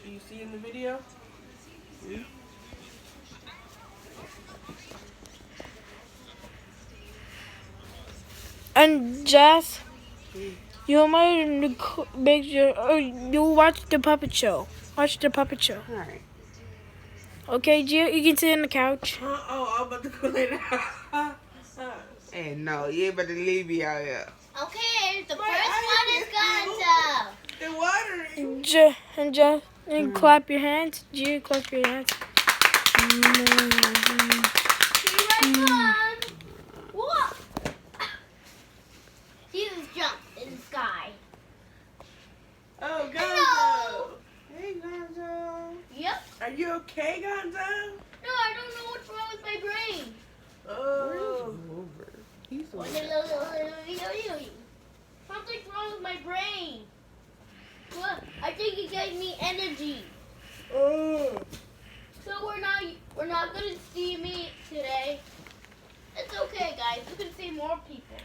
You see in the video? Hmm? And Jess, Hmm. you might make you watch the puppet show. Watch the puppet show. All right. Okay, Gio, you can sit on the couch. Oh, I'm about to go lay down. Hey, no, you ain't about to leave me out here. Okay, the Wait, first one is I Gonzo. The water. And Jess, and clap your hands. Gio, clap your hands. See my phone. What? Jesus jumped in the sky. Oh, Gonzo. Hello. Hey, Gonzo. Yep. Are you okay, Gonzo? No, I don't know what's wrong with my brain. Oh. Over. He's over. Something's wrong with my brain. Look, I think it gave me energy. Oh. So we're not gonna see me today. It's okay, guys. We can see more people.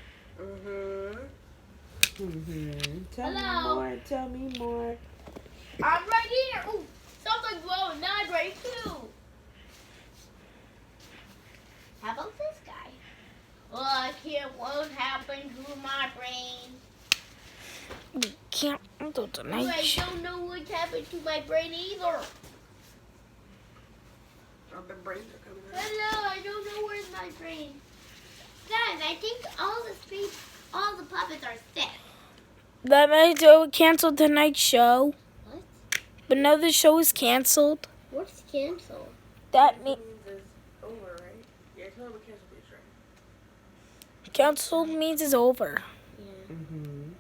Tell Hello. me more. Tell me more. I'm right here. Ooh, something's wrong with my brain too. How about this guy? Well, I can't. What happened to my brain? Can't do Ooh, tonight. I don't know what happened to my brain either. Oh, the brains are coming out. Hello, I don't know where's my brain. Guys, I think all the puppets are sick. That means they would cancel tonight's show. What? But now the show is canceled. What's canceled? That means It's over, right? Yeah, tell them to cancel this, right? canceled means it's over. Yeah. Mm-hmm.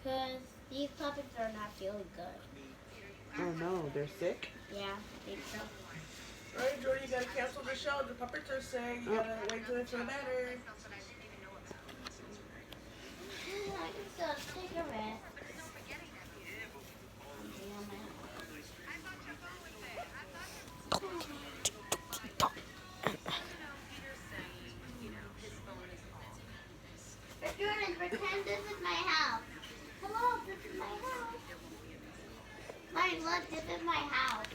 Because these puppets are not feeling good. Oh, no. They're sick? Yeah, I think so. All right, Jordy, you gotta cancel the show. The puppets are saying you gotta wait till they feel better. I can still take a rest. Jordan, pretend this is my house. Hello, this is my house. My look, this is my house.